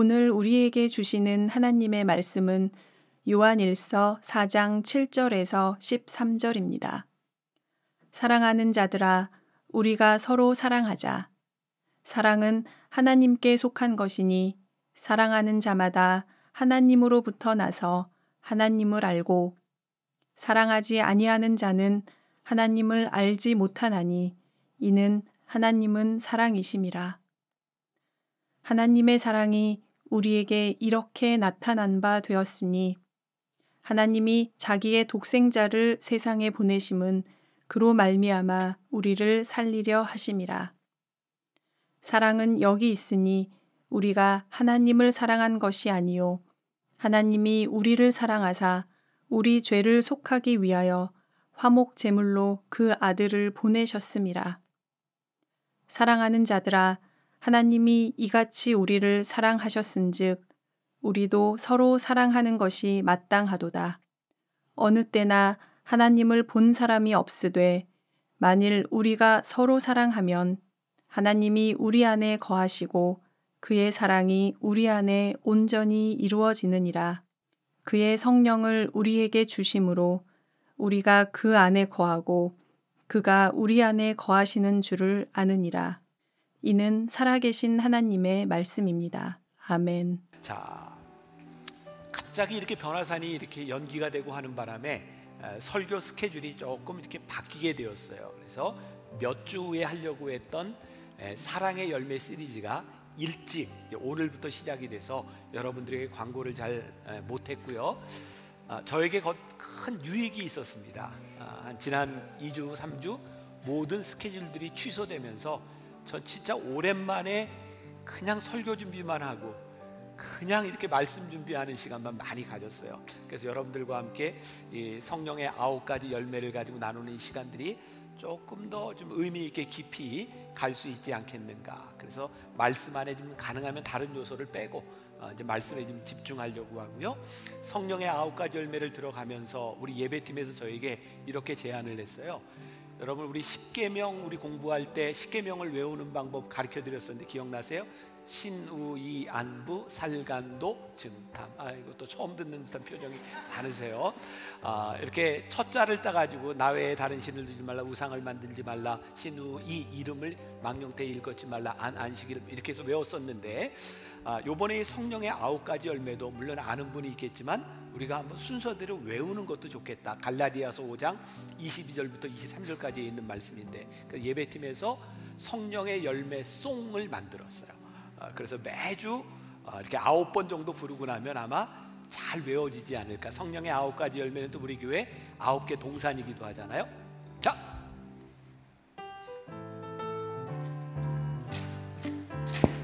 오늘 우리에게 주시는 하나님의 말씀은 요한일서 4장 7절에서 13절입니다. 사랑하는 자들아, 우리가 서로 사랑하자. 사랑은 하나님께 속한 것이니 사랑하는 자마다 하나님으로부터 나서 하나님을 알고 사랑하지 아니하는 자는 하나님을 알지 못하나니 이는 하나님은 사랑이심이라. 하나님의 사랑이 우리에게 이렇게 나타난 바 되었으니 하나님이 자기의 독생자를 세상에 보내심은 그로 말미암아 우리를 살리려 하심이라. 사랑은 여기 있으니 우리가 하나님을 사랑한 것이 아니요 하나님이 우리를 사랑하사 우리 죄를 속하기 위하여 화목 제물로 그 아들을 보내셨음이라. 사랑하는 자들아, 하나님이 이같이 우리를 사랑하셨은즉 우리도 서로 사랑하는 것이 마땅하도다. 어느 때나 하나님을 본 사람이 없으되 만일 우리가 서로 사랑하면 하나님이 우리 안에 거하시고 그의 사랑이 우리 안에 온전히 이루어지느니라. 그의 성령을 우리에게 주심으로 우리가 그 안에 거하고 그가 우리 안에 거하시는 줄을 아느니라. 이는 살아계신 하나님의 말씀입니다. 아멘. 자, 갑자기 이렇게 변화산이 이렇게 연기가 되고 하는 바람에 설교 스케줄이 조금 이렇게 바뀌게 되었어요. 그래서 몇 주 후에 하려고 했던 사랑의 열매 시리즈가 일찍 오늘부터 시작이 돼서 여러분들에게 광고를 잘 못했고요. 저에게 큰 유익이 있었습니다. 지난 2주, 3주 모든 스케줄들이 취소되면서 전 진짜 오랜만에 그냥 설교 준비만 하고 그냥 이렇게 말씀 준비하는 시간만 많이 가졌어요. 그래서 여러분들과 함께 이 성령의 9가지 열매를 가지고 나누는 시간들이 조금 더 좀 의미 있게 깊이 갈 수 있지 않겠는가. 그래서 말씀 안에 좀 가능하면 다른 요소를 빼고 이제 말씀에 좀 집중하려고 하고요. 성령의 9가지 열매를 들어가면서 우리 예배팀에서 저에게 이렇게 제안을 했어요. 여러분, 우리 10계명 우리 공부할 때 10계명을 외우는 방법 가르쳐 드렸었는데 기억나세요? 신우이 안부 살간도 증탐. 이것도 처음 듣는 듯한 표정이 많으세요. 이렇게 첫 자를 따가지고 나 외에 다른 신을 두지 말라, 우상을 만들지 말라, 신우이 이름을 망령되이 읽었지 말라, 안식일을 이렇게 해서 외웠었는데 요번에 성령의 9가지 열매도 물론 아는 분이 있겠지만 우리가 한번 순서대로 외우는 것도 좋겠다. 갈라디아서 5장 22절부터 23절까지에 있는 말씀인데 예배팀에서 성령의 열매 송을 만들었어요. 그래서 매주 이렇게 9번 정도 부르고 나면 아마 잘 외워지지 않을까. 성령의 9가지 열매는 또 우리 교회 9개 동산이기도 하잖아요. 자,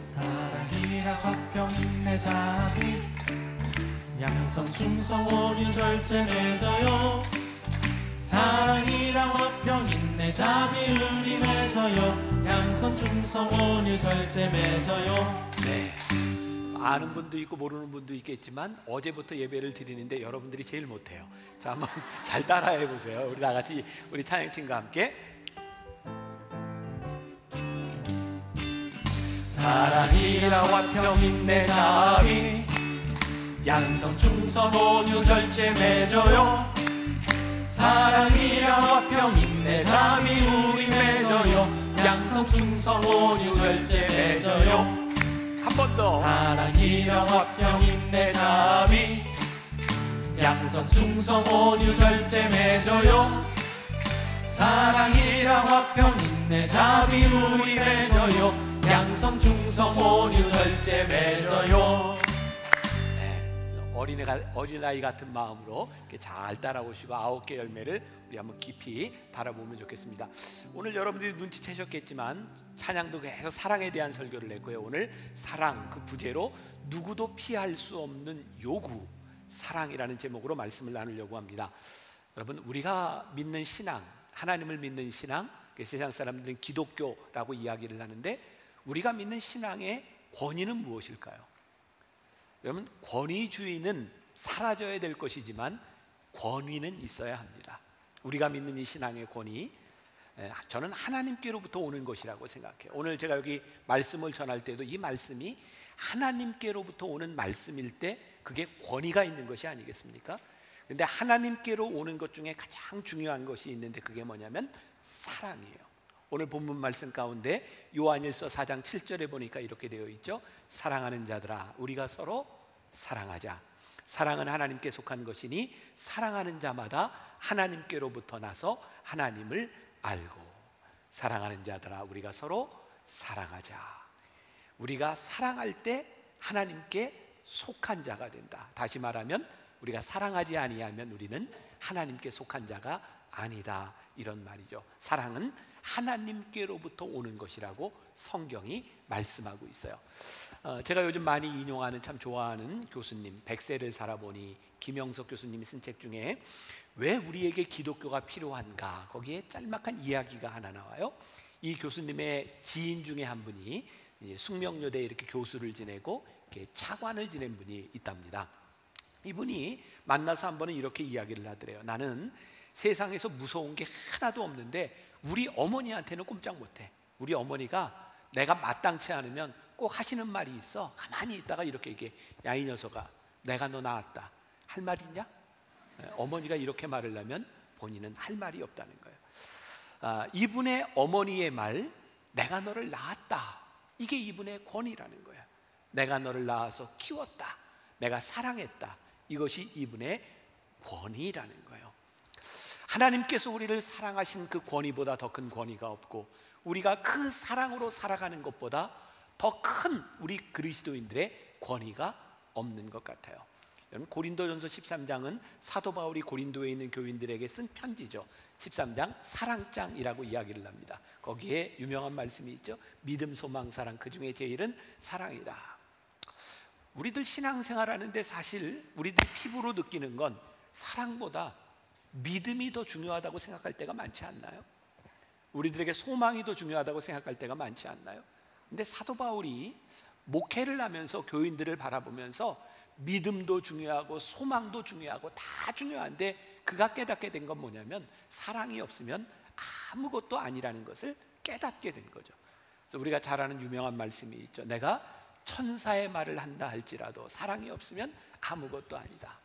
사랑이라 화평 인내 자비 양성 충성 온유 절제 맺어요. 사랑이라 화평 인내 자비 의리 맺어요. 양성 충성 온유 절제 맺어요. 네, 아는 분도 있고 모르는 분도 있겠지만 어제부터 예배를 드리는데 여러분들이 제일 못해요. 자, 한번 잘 따라해 보세요. 우리 다 같이 우리 찬양팀과 함께. 사랑이라 화평 인내 자비 양성 충성 온유 절제 맺어요. 사랑이라 화평 인내 자비 우리 맺어요. 양성 충성 온유 절제 맺어요. 한 번 더. 사랑이라 화평 인내 자비 양성 충성 온유 절제 맺어요. 사랑이라 화평 인내 자비 우리 맺어요. 양성 충성 온유 절제 맺어요. 어린아이 같은 마음으로 이렇게 잘 따라오시고 9개 열매를 우리 한번 깊이 바라보면 좋겠습니다. 오늘 여러분들이 눈치채셨겠지만 찬양도 계속 사랑에 대한 설교를 했고요. 오늘 사랑 그 부제로 누구도 피할 수 없는 요구, 사랑이라는 제목으로 말씀을 나누려고 합니다. 여러분, 우리가 믿는 신앙, 하나님을 믿는 신앙, 세상 사람들은 기독교라고 이야기를 하는데 우리가 믿는 신앙의 권위는 무엇일까요? 여러분, 권위주의는 사라져야 될 것이지만 권위는 있어야 합니다. 우리가 믿는 이 신앙의 권위, 저는 하나님께로부터 오는 것이라고 생각해요. 오늘 제가 여기 말씀을 전할 때도 이 말씀이 하나님께로부터 오는 말씀일 때 그게 권위가 있는 것이 아니겠습니까? 근데 하나님께로 오는 것 중에 가장 중요한 것이 있는데 그게 뭐냐면 사랑이에요. 오늘 본문 말씀 가운데 요한일서 4장 7절에 보니까 이렇게 되어 있죠. 사랑하는 자들아 우리가 서로 사랑하자. 사랑은 하나님께 속한 것이니 사랑하는 자마다 하나님께로부터 나서 하나님을 알고. 사랑하는 자들아 우리가 서로 사랑하자. 우리가 사랑할 때 하나님께 속한 자가 된다. 다시 말하면 우리가 사랑하지 아니하면 우리는 하나님께 속한 자가 아니다, 이런 말이죠. 사랑은 하나님께로부터 오는 것이라고 성경이 말씀하고 있어요. 제가 요즘 많이 인용하는, 참 좋아하는 교수님, 100세를 살아보니 김영석 교수님이 쓴 책 중에 왜 우리에게 기독교가 필요한가, 거기에 짤막한 이야기가 하나 나와요. 이 교수님의 지인 중에 한 분이 숙명여대에 이렇게 교수를 지내고 이렇게 차관을 지낸 분이 있답니다. 이분이 만나서 한 번은 이렇게 이야기를 하더래요. 나는 세상에서 무서운 게 하나도 없는데 우리 어머니한테는 꼼짝 못해. 우리 어머니가 내가 마땅치 않으면 꼭 하시는 말이 있어. 가만히 있다가 이렇게 얘기해. 야, 이 녀석아, 내가 너 낳았다. 할 말 있냐? 어머니가 이렇게 말을 하면 본인은 할 말이 없다는 거예요. 이분의 어머니의 말, 내가 너를 낳았다, 이게 이분의 권위라는 거예요. 내가 너를 낳아서 키웠다, 내가 사랑했다, 이것이 이분의 권위라는 거예요. 하나님께서 우리를 사랑하신 그 권위보다 더 큰 권위가 없고, 우리가 그 사랑으로 살아가는 것보다 더 큰 우리 그리스도인들의 권위가 없는 것 같아요. 고린도전서 13장은 사도 바울이 고린도에 있는 교인들에게 쓴 편지죠. 13장 사랑장이라고 이야기를 합니다. 거기에 유명한 말씀이 있죠. 믿음, 소망, 사랑, 그 중에 제일은 사랑이다. 우리들 신앙생활하는데 사실 우리들이 피부로 느끼는 건 사랑보다 믿음이 더 중요하다고 생각할 때가 많지 않나요? 우리들에게 소망이 더 중요하다고 생각할 때가 많지 않나요? 근데 사도 바울이 목회를 하면서 교인들을 바라보면서 믿음도 중요하고 소망도 중요하고 다 중요한데 그가 깨닫게 된 건 뭐냐면 사랑이 없으면 아무것도 아니라는 것을 깨닫게 된 거죠. 그래서 우리가 잘 아는 유명한 말씀이 있죠. 내가 천사의 말을 한다 할지라도 사랑이 없으면 아무것도 아니다.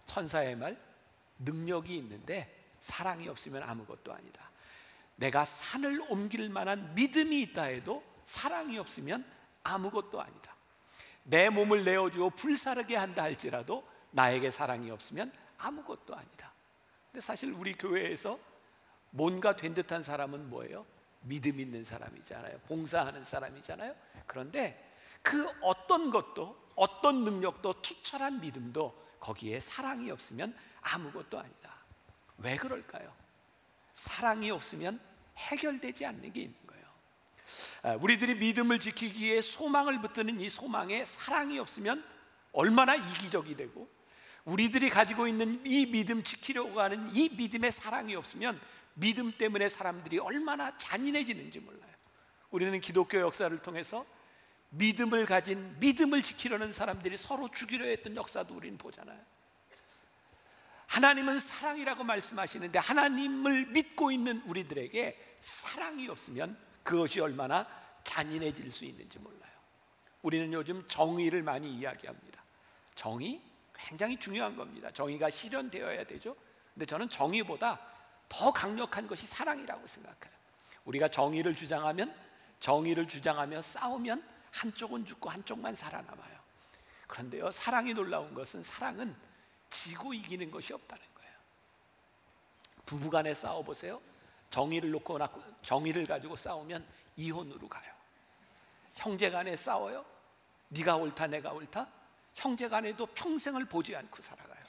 천사의 말, 능력이 있는데 사랑이 없으면 아무것도 아니다. 내가 산을 옮길 만한 믿음이 있다 해도 사랑이 없으면 아무것도 아니다. 내 몸을 내어주어 불사르게 한다 할지라도 나에게 사랑이 없으면 아무것도 아니다. 근데 사실 우리 교회에서 뭔가 된 듯한 사람은 뭐예요? 믿음 있는 사람이잖아요. 봉사하는 사람이잖아요. 그런데 그 어떤 것도, 어떤 능력도, 투철한 믿음도 거기에 사랑이 없으면 아무것도 아니다. 왜 그럴까요? 사랑이 없으면 해결되지 않는 게 있는 거예요. 우리들이 믿음을 지키기 위해 소망을 붙드는 이 소망에 사랑이 없으면 얼마나 이기적이 되고, 우리들이 가지고 있는 이 믿음 지키려고 하는 이 믿음에 사랑이 없으면 믿음 때문에 사람들이 얼마나 잔인해지는지 몰라요. 우리는 기독교 역사를 통해서 믿음을 가진, 믿음을 지키려는 사람들이 서로 죽이려 했던 역사도 우리는 보잖아요. 하나님은 사랑이라고 말씀하시는데 하나님을 믿고 있는 우리들에게 사랑이 없으면 그것이 얼마나 잔인해질 수 있는지 몰라요. 우리는 요즘 정의를 많이 이야기합니다. 정의 굉장히 중요한 겁니다. 정의가 실현되어야 되죠. 근데 저는 정의보다 더 강력한 것이 사랑이라고 생각해요. 우리가 정의를 주장하며 싸우면 한쪽은 죽고 한쪽만 살아남아요. 그런데요, 사랑이 놀라운 것은, 사랑은 지고 이기는 것이 없다는 거예요. 부부간에 싸워보세요. 정의를 가지고 싸우면 이혼으로 가요. 형제간에 싸워요. 네가 옳다 내가 옳다. 형제간에도 평생을 보지 않고 살아가요.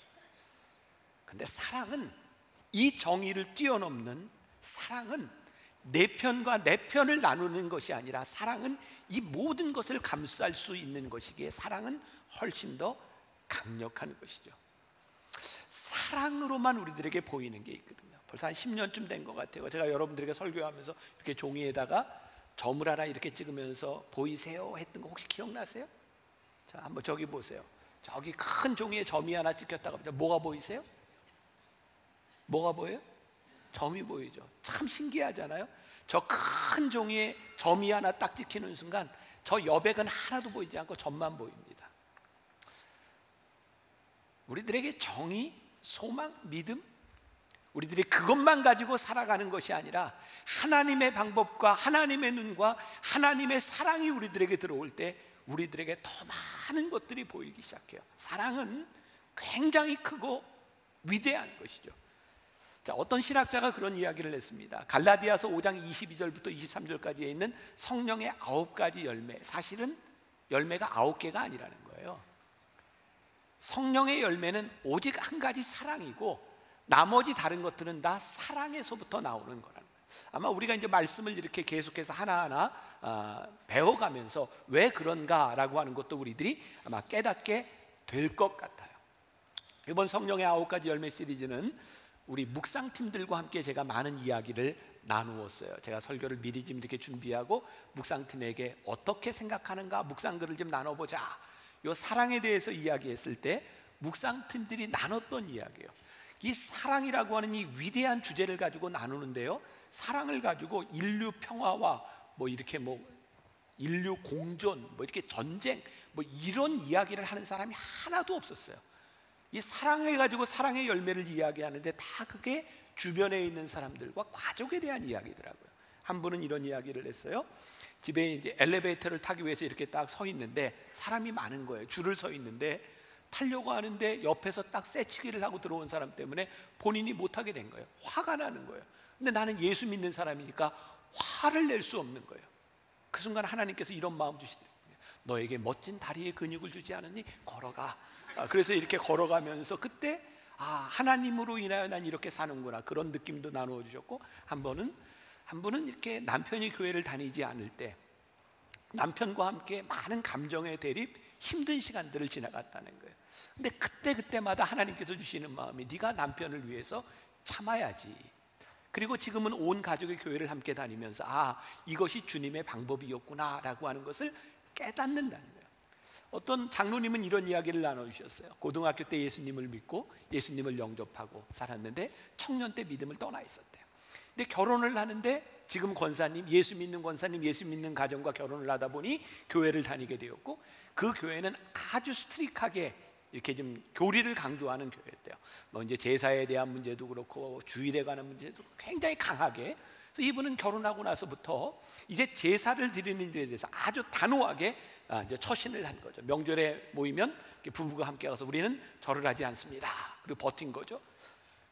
근데 사랑은 이 정의를 뛰어넘는, 사랑은 내 편과 내 편을 나누는 것이 아니라 사랑은 이 모든 것을 감쌀 수 있는 것이기에 사랑은 훨씬 더 강력한 것이죠. 사랑으로만 우리들에게 보이는 게 있거든요. 벌써 한 10년쯤 된 것 같아요. 제가 여러분들에게 설교하면서 이렇게 종이에다가 점을 하나 이렇게 찍으면서 보이세요 했던 거 혹시 기억나세요? 자, 한번 저기 보세요. 저기 큰 종이에 점이 하나 찍혔다가 뭐가 보이세요? 뭐가 보여요? 점이 보이죠. 참 신기하잖아요. 저 큰 종이에 점이 하나 딱 찍히는 순간 저 여백은 하나도 보이지 않고 점만 보입니다. 우리들에게 정의, 소망, 믿음, 우리들이 그것만 가지고 살아가는 것이 아니라 하나님의 방법과 하나님의 눈과 하나님의 사랑이 우리들에게 들어올 때 우리들에게 더 많은 것들이 보이기 시작해요. 사랑은 굉장히 크고 위대한 것이죠. 자, 어떤 신학자가 그런 이야기를 했습니다. 갈라디아서 5장 22절부터 23절까지에 있는 성령의 9가지 열매, 사실은 열매가 9개가 아니라는 거예요. 성령의 열매는 오직 한 가지 사랑이고 나머지 다른 것들은 다 사랑에서부터 나오는 거라는 거예요. 아마 우리가 이제 말씀을 이렇게 계속해서 하나하나 배워가면서 왜 그런가라고 하는 것도 우리들이 아마 깨닫게 될 것 같아요. 이번 성령의 9가지 열매 시리즈는 우리 묵상팀들과 함께 제가 많은 이야기를 나누었어요. 제가 설교를 미리 좀 이렇게 준비하고 묵상팀에게 어떻게 생각하는가 묵상글을 좀 나눠보자. 이 사랑에 대해서 이야기했을 때 묵상팀들이 나눴던 이야기예요. 이 사랑이라고 하는 이 위대한 주제를 가지고 나누는데요, 사랑을 가지고 인류 평화와 뭐 이렇게 뭐 인류 공존, 뭐 이렇게 전쟁, 뭐 이런 이야기를 하는 사람이 하나도 없었어요. 이 사랑해 가지고 사랑의 열매를 이야기하는데 다 그게 주변에 있는 사람들과 가족에 대한 이야기더라고요. 한 분은 이런 이야기를 했어요. 집에 이제 엘리베이터를 타기 위해서 이렇게 딱 서 있는데 사람이 많은 거예요. 줄을 서 있는데 타려고 하는데 옆에서 딱 새치기를 하고 들어온 사람 때문에 본인이 못하게 된 거예요. 화가 나는 거예요. 근데 나는 예수 믿는 사람이니까 화를 낼 수 없는 거예요. 그 순간 하나님께서 이런 마음 주시더라고요. 너에게 멋진 다리의 근육을 주지 않았니? 걸어가. 그래서 이렇게 걸어가면서 그때 하나님으로 인하여 난 이렇게 사는구나, 그런 느낌도 나누어 주셨고, 한 분은 이렇게 남편이 교회를 다니지 않을 때 남편과 함께 많은 감정의 대립, 힘든 시간들을 지나갔다는 거예요. 근데 그때마다 하나님께서 주시는 마음이 네가 남편을 위해서 참아야지. 그리고 지금은 온 가족의 교회를 함께 다니면서 이것이 주님의 방법이었구나 라고 하는 것을 깨닫는다는 거예요. 어떤 장로님은 이런 이야기를 나눠주셨어요. 고등학교 때 예수님을 믿고 예수님을 영접하고 살았는데 청년 때 믿음을 떠나 있었대요. 근데 결혼을 하는데 지금 권사님, 예수 믿는 권사님, 예수 믿는 가정과 결혼을 하다 보니 교회를 다니게 되었고, 그 교회는 아주 스트릭하게 이렇게 좀 교리를 강조하는 교회였대요. 뭐 이제 제사에 대한 문제도 그렇고 주일에 관한 문제도 굉장히 강하게. 그래서 이분은 결혼하고 나서부터 이제 제사를 드리는 일에 대해서 아주 단호하게 이제 처신을 한 거죠. 명절에 모이면 부부가 함께 가서 우리는 절을 하지 않습니다. 그리고 버틴 거죠.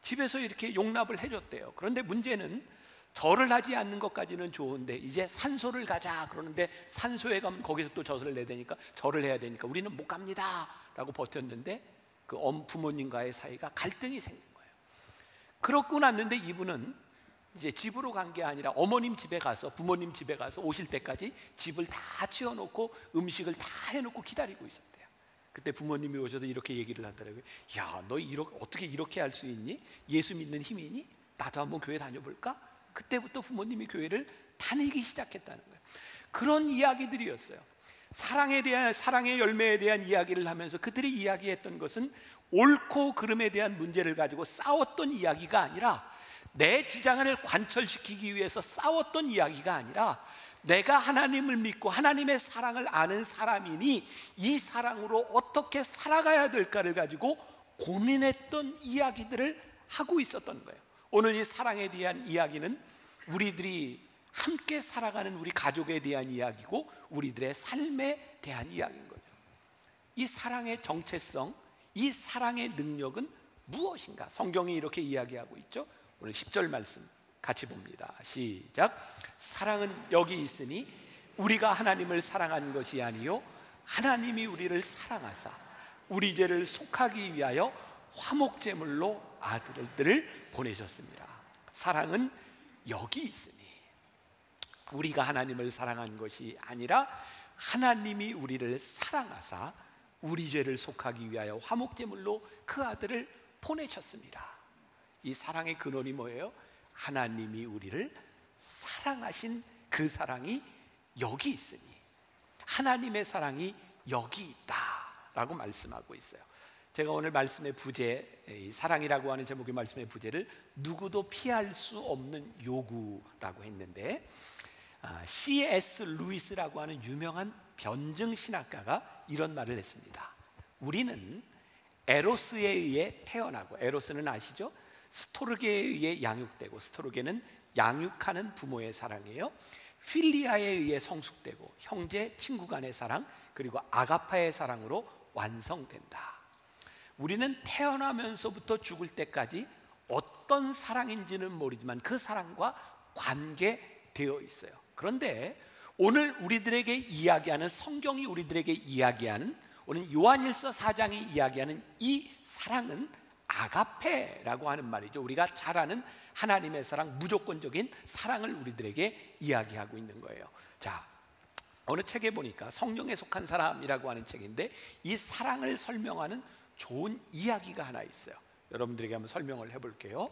집에서 이렇게 용납을 해줬대요. 그런데 문제는 절을 하지 않는 것까지는 좋은데 이제 산소를 가자 그러는데 산소에 가면 거기서 또 젖을 내야 되니까 절을 해야 되니까 우리는 못 갑니다 라고 버텼는데 그 부모님과의 사이가 갈등이 생긴 거예요. 그러고 났는데 이분은 이제 집으로 간 게 아니라 어머님 집에 가서, 부모님 집에 가서 오실 때까지 집을 다 치워놓고 음식을 다 해놓고 기다리고 있었대요. 그때 부모님이 오셔서 이렇게 얘기를 하더라고요. 야, 너 어떻게 이렇게 할 수 있니? 예수 믿는 힘이 있니? 나도 한번 교회 다녀볼까? 그때부터 부모님이 교회를 다니기 시작했다는 거예요. 그런 이야기들이었어요. 사랑의 열매에 대한 이야기를 하면서 그들이 이야기했던 것은 옳고 그름에 대한 문제를 가지고 싸웠던 이야기가 아니라, 내 주장을 관철시키기 위해서 싸웠던 이야기가 아니라, 내가 하나님을 믿고 하나님의 사랑을 아는 사람이니 이 사랑으로 어떻게 살아가야 될까를 가지고 고민했던 이야기들을 하고 있었던 거예요. 오늘 이 사랑에 대한 이야기는 우리들이 함께 살아가는 우리 가족에 대한 이야기고 우리들의 삶에 대한 이야기인 거죠. 이 사랑의 정체성, 이 사랑의 능력은 무엇인가? 성경이 이렇게 이야기하고 있죠. 오늘 10절 말씀 같이 봅니다. 시작. 사랑은 여기 있으니 우리가 하나님을 사랑한 것이 아니요 하나님이 우리를 사랑하사 우리 죄를 속하기 위하여 화목제물로 아들들을 보내셨습니다. 사랑은 여기 있으니, 우리가 하나님을 사랑한 것이 아니라 하나님이 우리를 사랑하사 우리 죄를 속하기 위하여 화목제물로 그 아들을 보내셨습니다. 이 사랑의 근원이 뭐예요? 하나님이 우리를 사랑하신 그 사랑이 여기 있으니, 하나님의 사랑이 여기 있다라고 말씀하고 있어요. 제가 오늘 말씀의 부제, 이 사랑이라고 하는 제목의 말씀의 부제를 누구도 피할 수 없는 요구라고 했는데, C.S. 루이스라고 하는 유명한 변증 신학가가 이런 말을 했습니다. 우리는 에로스에 의해 태어나고, 에로스는 아시죠? 스토르게에 의해 양육되고, 스토르게는 양육하는 부모의 사랑이에요. 필리아에 의해 성숙되고, 형제, 친구 간의 사랑, 그리고 아가파의 사랑으로 완성된다. 우리는 태어나면서부터 죽을 때까지 어떤 사랑인지는 모르지만 그 사랑과 관계되어 있어요. 그런데 오늘 우리들에게 이야기하는, 성경이 우리들에게 이야기하는, 오늘 요한일서 4장이 이야기하는 이 사랑은 아가페라고 하는 말이죠. 우리가 잘 아는 하나님의 사랑, 무조건적인 사랑을 우리들에게 이야기하고 있는 거예요. 자, 어느 책에 보니까 성령에 속한 사람이라고 하는 책인데, 이 사랑을 설명하는 좋은 이야기가 하나 있어요. 여러분들에게 한번 설명을 해볼게요.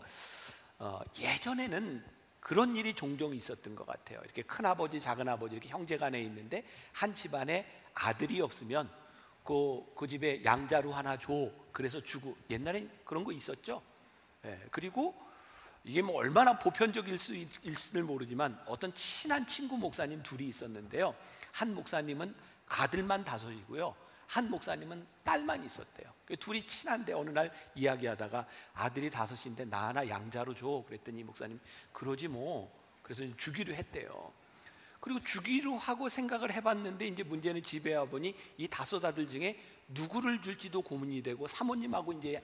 예전에는 그런 일이 종종 있었던 것 같아요. 이렇게 큰아버지, 작은아버지 이렇게 형제간에 있는데 한 집안에 아들이 없으면 그 집에 양자루 하나 줘, 그래서 주고. 옛날엔 그런 거 있었죠. 그리고 이게 뭐 얼마나 보편적일 수 있을지 모르지만 어떤 친한 친구 목사님 둘이 있었는데요. 한 목사님은 아들만 5이고요, 한 목사님은 딸만 있었대요. 둘이 친한데 어느 날 이야기하다가 아들이 5인데 나 하나 양자로 줘 그랬더니 목사님 그러지 뭐, 그래서 주기로 했대요. 그리고 주기로 하고 생각을 해봤는데 이제 문제는 집에 와보니 이 5 아들 중에 누구를 줄지도 고민이 되고 사모님하고 이제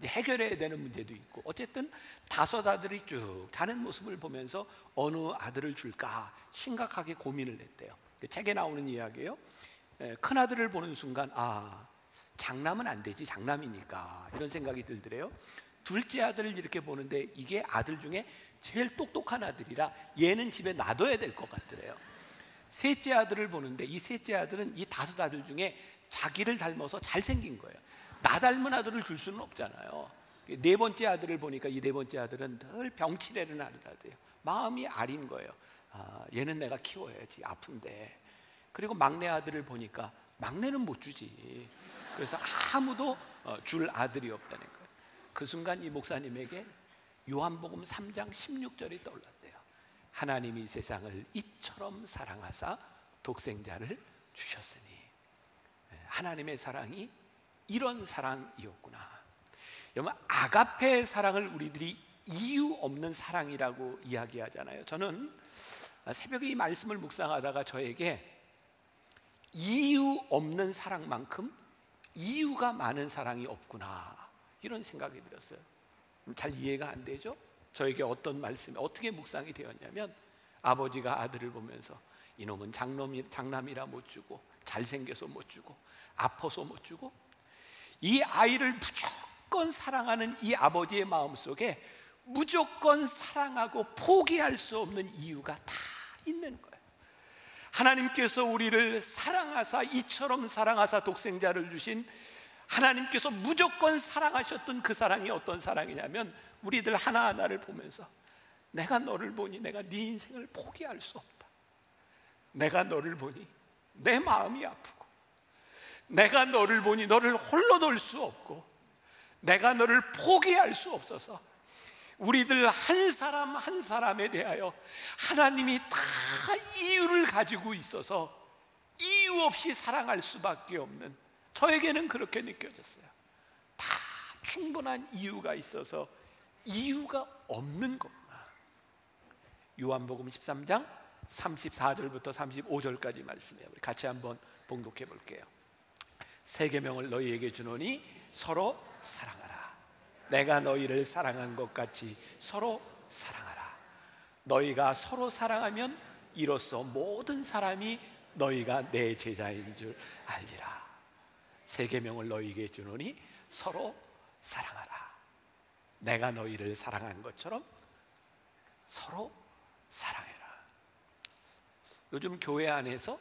해결해야 되는 문제도 있고, 어쨌든 5 아들이 쭉 자는 모습을 보면서 어느 아들을 줄까 심각하게 고민을 했대요. 책에 나오는 이야기예요. 큰 아들을 보는 순간 장남은 안 되지, 장남이니까, 이런 생각이 들더래요. 둘째 아들을 이렇게 보는데 이게 아들 중에 제일 똑똑한 아들이라 얘는 집에 놔둬야 될 것 같더래요. 셋째 아들을 보는데 이 셋째 아들은 이 5 아들 중에 자기를 닮아서 잘생긴 거예요. 나 닮은 아들을 줄 수는 없잖아요. 4번째 아들을 보니까 이 4번째 아들은 늘 병치레는 아들이라대요. 마음이 아린 거예요. 얘는 내가 키워야지, 아픈데. 그리고 막내 아들을 보니까 막내는 못 주지. 그래서 아무도 줄 아들이 없다는 거예요. 그 순간 이 목사님에게 요한복음 3장 16절이 떠올랐대요. 하나님이 세상을 이처럼 사랑하사 독생자를 주셨으니. 하나님의 사랑이 이런 사랑이었구나. 여러분, 아가페의 사랑을 우리들이 이유 없는 사랑이라고 이야기하잖아요. 저는 새벽에 이 말씀을 묵상하다가 저에게 이유 없는 사랑만큼 이유가 많은 사랑이 없구나, 이런 생각이 들었어요. 잘 이해가 안 되죠? 저에게 어떤 말씀이 어떻게 묵상이 되었냐면, 아버지가 아들을 보면서 이놈은 장남이라 못 주고, 잘생겨서 못 주고, 아파서 못 주고, 이 아이를 무조건 사랑하는 이 아버지의 마음속에 무조건 사랑하고 포기할 수 없는 이유가 다 있는 거예요. 하나님께서 우리를 사랑하사, 이처럼 사랑하사 독생자를 주신 하나님께서 무조건 사랑하셨던 그 사랑이 어떤 사랑이냐면, 우리들 하나하나를 보면서 내가 너를 보니 내가 네 인생을 포기할 수 없다. 내가 너를 보니 내 마음이 아프고, 내가 너를 보니 너를 홀로 둘 수 없고, 내가 너를 포기할 수 없어서 우리들 한 사람 한 사람에 대하여 하나님이 다 이유를 가지고 있어서 이유 없이 사랑할 수밖에 없는, 저에게는 그렇게 느껴졌어요. 다 충분한 이유가 있어서 이유가 없는 것만. 요한복음 13장 34절부터 35절까지 말씀이에요. 우리 같이 한번 봉독해 볼게요. 새 계명을 너희에게 주노니 서로 사랑하라. 내가 너희를 사랑한 것 같이 서로 사랑하라. 너희가 서로 사랑하면 이로써 모든 사람이 너희가 내 제자인 줄 알리라. 새 계명을 너희에게 주노니 서로 사랑하라. 내가 너희를 사랑한 것처럼 서로 사랑해라. 요즘 교회 안에서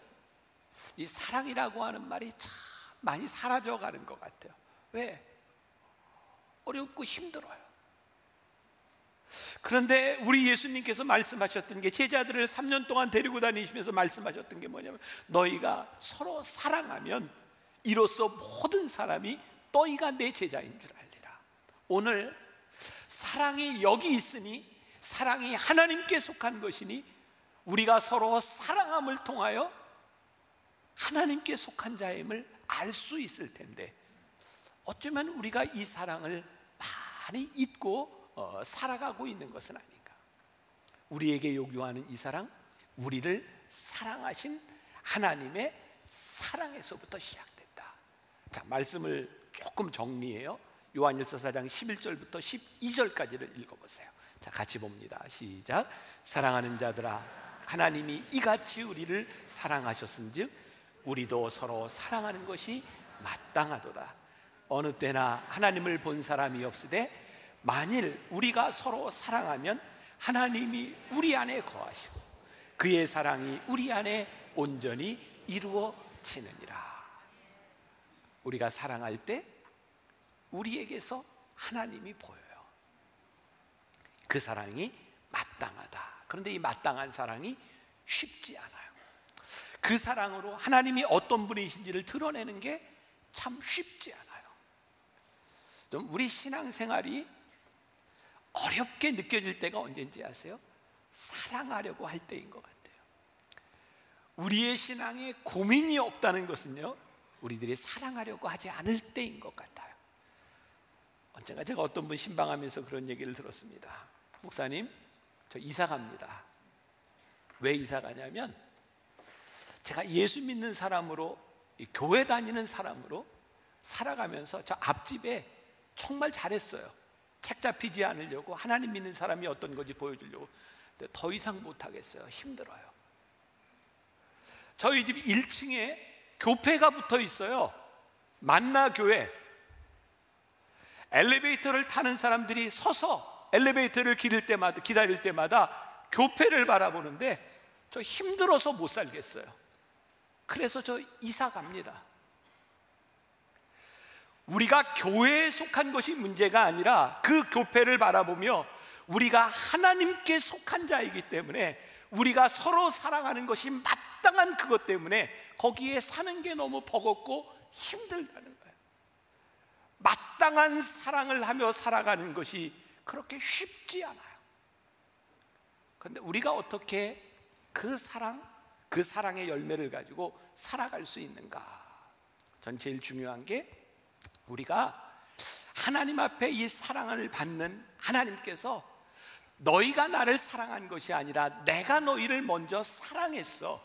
이 사랑이라고 하는 말이 참 많이 사라져가는 것 같아요. 왜? 어렵고 힘들어요. 그런데 우리 예수님께서 말씀하셨던 게, 제자들을 3년 동안 데리고 다니시면서 말씀하셨던 게 뭐냐면, 너희가 서로 사랑하면 이로써 모든 사람이 너희가 내 제자인 줄 알리라. 오늘 사랑이 여기 있으니, 사랑이 하나님께 속한 것이니, 우리가 서로 사랑함을 통하여 하나님께 속한 자임을 알 수 있을 텐데, 어쩌면 우리가 이 사랑을 많이 잊고 살아가고 있는 것은 아닌가. 우리에게 요구하는 이 사랑, 우리를 사랑하신 하나님의 사랑에서부터 시작됐다. 자, 말씀을 조금 정리해요. 요한일서 4장 11절부터 12절까지를 읽어보세요. 자, 같이 봅니다. 시작. 사랑하는 자들아, 하나님이 이같이 우리를 사랑하셨은즉 우리도 서로 사랑하는 것이 마땅하도다. 어느 때나 하나님을 본 사람이 없으되 만일 우리가 서로 사랑하면 하나님이 우리 안에 거하시고 그의 사랑이 우리 안에 온전히 이루어지느니라. 우리가 사랑할 때 우리에게서 하나님이 보여요. 그 사랑이 마땅하다. 그런데 이 마땅한 사랑이 쉽지 않아요. 그 사랑으로 하나님이 어떤 분이신지를 드러내는 게 참 쉽지 않아요. 좀 우리 신앙생활이 어렵게 느껴질 때가 언제인지 아세요? 사랑하려고 할 때인 것 같아요. 우리의 신앙에 고민이 없다는 것은요, 우리들이 사랑하려고 하지 않을 때인 것 같아요. 언젠가 제가 어떤 분 신방하면서 그런 얘기를 들었습니다. 목사님, 저 이사 갑니다. 왜 이사 가냐면 제가 예수 믿는 사람으로, 교회 다니는 사람으로 살아가면서 저 앞집에 정말 잘했어요. 책 잡히지 않으려고, 하나님 믿는 사람이 어떤 건지 보여주려고. 근데 더 이상 못하겠어요. 힘들어요. 저희 집 1층에 교회가 붙어 있어요. 만나교회. 엘리베이터를 타는 사람들이 서서 엘리베이터를 기다릴 때마다 교회를 바라보는데 저 힘들어서 못 살겠어요. 그래서 저 이사 갑니다. 우리가 교회에 속한 것이 문제가 아니라 그 교회를 바라보며 우리가 하나님께 속한 자이기 때문에 우리가 서로 사랑하는 것이 마땅한 그것 때문에 거기에 사는 게 너무 버겁고 힘들다는 거예요. 마땅한 사랑을 하며 살아가는 것이 그렇게 쉽지 않아요. 그런데 우리가 어떻게 그 사랑의 열매를 가지고 살아갈 수 있는가? 전 제일 중요한 게 우리가 하나님 앞에 이 사랑을 받는 하나님께서 너희가 나를 사랑한 것이 아니라 내가 너희를 먼저 사랑했어,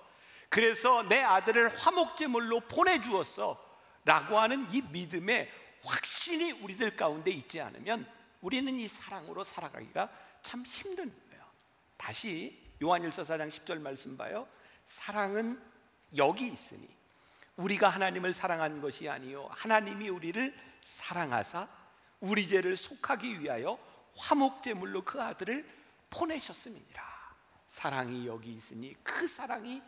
그래서 내 아들을 화목제물로 보내주었어 라고 하는 이 믿음의 확신이 우리들 가운데 있지 않으면 우리는 이 사랑으로 살아가기가 참 힘든 거예요. 다시 요한일서 4장 10절 말씀 봐요. 사랑은 여기 있으니 우리가 하나님을 사랑한 것이 아니요 하나님이 우리를 사랑하사 우리 죄를 속하기 위하여 화목제물로 그 아들을 보내셨음이니라. 사랑이 여기 있으니 그 사랑이에요.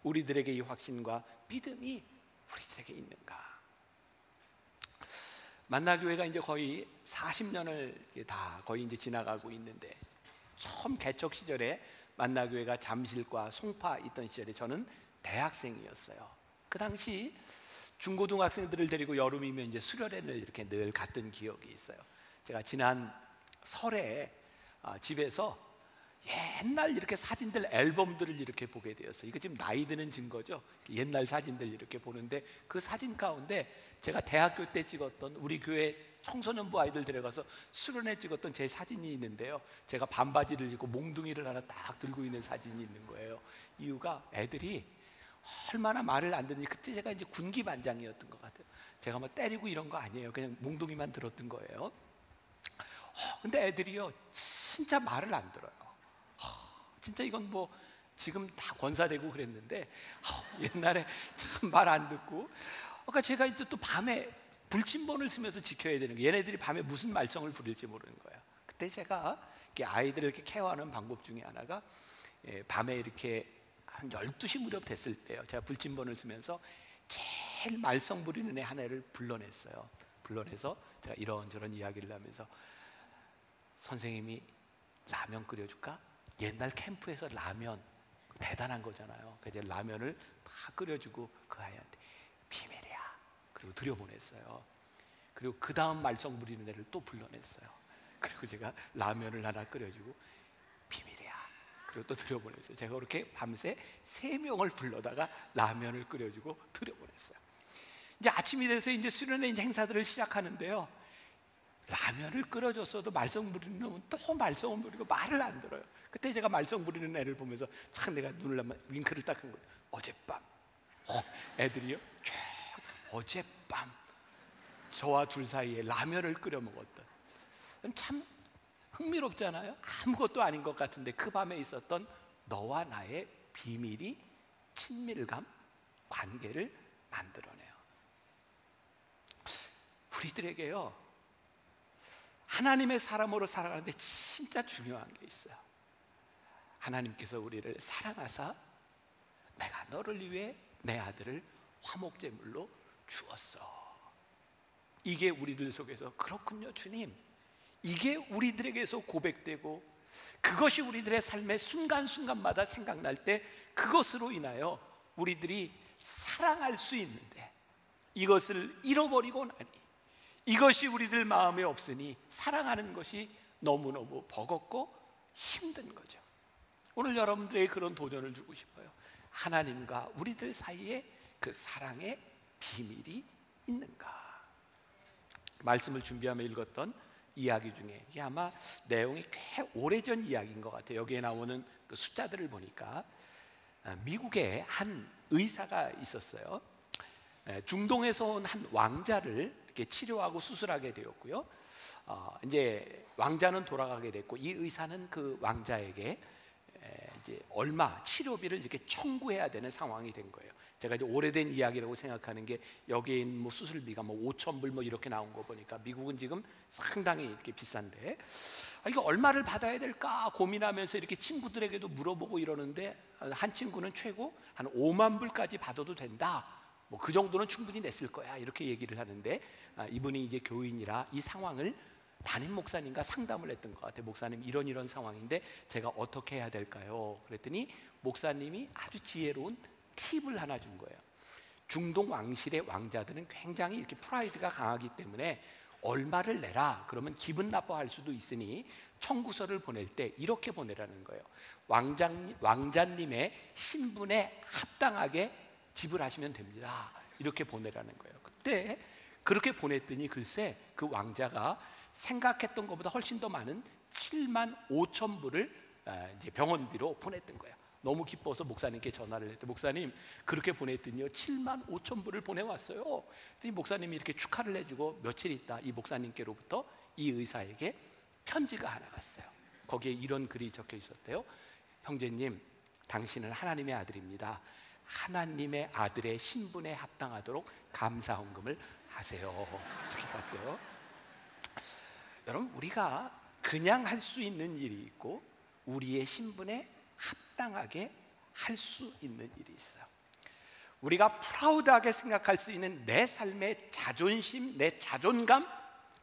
우리들에게 이 확신과 믿음이 우리들에게 있는가? 만나교회가 이제 거의 40년을 다 거의 이제 지나가고 있는데, 처음 개척 시절에 만나교회가 잠실과 송파 있던 시절에 저는 대학생이었어요. 그 당시 중고등학생들을 데리고 여름이면 이제 수련회를 이렇게 늘 갔던 기억이 있어요. 제가 지난 설에 집에서 옛날 이렇게 사진들 앨범들을 이렇게 보게 되었어요. 이거 지금 나이 드는 증거죠. 옛날 사진들 이렇게 보는데 그 사진 가운데 제가 대학교 때 찍었던 우리 교회 청소년부 아이들 데려가서 수련회 찍었던 제 사진이 있는데요. 제가 반바지를 입고 몽둥이를 하나 딱 들고 있는 사진이 있는 거예요. 이유가 애들이 얼마나 말을 안 듣는지, 그때 제가 이제 군기 반장이었던 것 같아요. 제가 뭐 때리고 이런 거 아니에요. 그냥 몽둥이만 들었던 거예요. 근데 애들이요 진짜 말을 안 들어요. 진짜 이건 뭐 지금 다 권사되고 그랬는데 옛날에 참 말 안 듣고, 그러니까 제가 이제 또 밤에 불침번을 쓰면서 지켜야 되는 거예요. 얘네들이 밤에 무슨 말썽을 부릴지 모르는 거예요. 그때 제가 이렇게 아이들을 이렇게 케어하는 방법 중에 하나가 밤에 이렇게 한 12시 무렵 됐을 때요, 제가 불침번을 쓰면서 제일 말썽 부리는 애 하나를 불러냈어요. 불러내서 제가 이런저런 이야기를 하면서 선생님이 라면 끓여줄까? 옛날 캠프에서 라면 대단한 거잖아요. 그래서 라면을 다 끓여주고 그 아이한테 비밀이야. 그리고 들여보냈어요. 그리고 그 다음 말썽 부리는 애를 또 불러냈어요. 그리고 제가 라면을 하나 끓여주고 비밀이야. 그리고 또 들여보냈어요. 제가 그렇게 밤새 3명을 불러다가 라면을 끓여주고 들여보냈어요. 이제 아침이 돼서 이제 수련회 행사들을 시작하는데요. 라면을 끓여줬어도 말썽 부리는 놈은 또 말썽을 부리고 말을 안 들어요. 그때 제가 말썽 부리는 애를 보면서 참 내가 눈을 하면 윙크를 딱 한 거예요. 어젯밤 애들이요 쫙 어젯밤 저와 둘 사이에 라면을 끓여 먹었던, 참 흥미롭잖아요. 아무것도 아닌 것 같은데 그 밤에 있었던 너와 나의 비밀이 친밀감, 관계를 만들어내요. 우리들에게요 하나님의 사람으로 살아가는데 진짜 중요한 게 있어요. 하나님께서 우리를 사랑하사 내가 너를 위해 내 아들을 화목제물로 주었어. 이게 우리들 속에서 그렇군요 주님, 이게 우리들에게서 고백되고 그것이 우리들의 삶의 순간순간마다 생각날 때 그것으로 인하여 우리들이 사랑할 수 있는데, 이것을 잃어버리고 나니 이것이 우리들 마음에 없으니 사랑하는 것이 너무너무 버겁고 힘든 거죠. 오늘 여러분들에게 그런 도전을 주고 싶어요. 하나님과 우리들 사이에 그 사랑의 비밀이 있는가? 말씀을 준비하며 읽었던 이야기 중에 이게 아마 내용이 꽤 오래전 이야기인 것 같아요. 여기에 나오는 그 숫자들을 보니까 미국에 한 의사가 있었어요. 중동에서 온 한 왕자를 이렇게 치료하고 수술하게 되었고요. 이제 왕자는 돌아가게 됐고 이 의사는 그 왕자에게 이제 얼마 치료비를 이렇게 청구해야 되는 상황이 된 거예요. 제가 이제 오래된 이야기라고 생각하는 게 여기에 있는 뭐 수술비가 뭐 5,000불 뭐 이렇게 나온 거 보니까 미국은 지금 상당히 이렇게 비싼데 이거 얼마를 받아야 될까 고민하면서 이렇게 친구들에게도 물어보고 이러는데 한 친구는 최고 한 5만 불까지 받아도 된다. 뭐 그 정도는 충분히 냈을 거야 이렇게 얘기를 하는데 이분이 이제 교인이라 이 상황을 담임 목사님과 상담을 했던 것 같아요. 목사님 이런 상황인데 제가 어떻게 해야 될까요? 그랬더니 목사님이 아주 지혜로운 팁을 하나 준 거예요. 중동 왕실의 왕자들은 굉장히 이렇게 프라이드가 강하기 때문에 얼마를 내라 그러면 기분 나빠할 수도 있으니 청구서를 보낼 때 이렇게 보내라는 거예요. 왕자님의 신분에 합당하게 지불하시면 됩니다. 이렇게 보내라는 거예요. 그때 그렇게 보냈더니 글쎄 그 왕자가 생각했던 것보다 훨씬 더 많은 7만 5천 불을 이제 병원비로 보냈던 거예요. 너무 기뻐서 목사님께 전화를 했더니 목사님 그렇게 보냈더니요 7만 5천 불을 보내왔어요. 그랬더니 목사님이 이렇게 축하를 해주고 며칠 있다 이 목사님께로부터 이 의사에게 편지가 하나 갔어요. 거기에 이런 글이 적혀 있었대요. 형제님, 당신은 하나님의 아들입니다. 하나님의 아들의 신분에 합당하도록 감사헌금을 하세요. 이렇게 갔대요. 여러분, 우리가 그냥 할 수 있는 일이 있고 우리의 신분에 합당하게 할 수 있는 일이 있어요. 우리가 프라우드하게 생각할 수 있는 내 삶의 자존심, 내 자존감,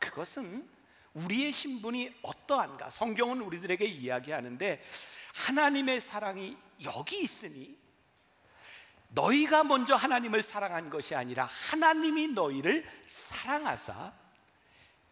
그것은 우리의 신분이 어떠한가. 성경은 우리들에게 이야기하는데 하나님의 사랑이 여기 있으니 너희가 먼저 하나님을 사랑한 것이 아니라 하나님이 너희를 사랑하사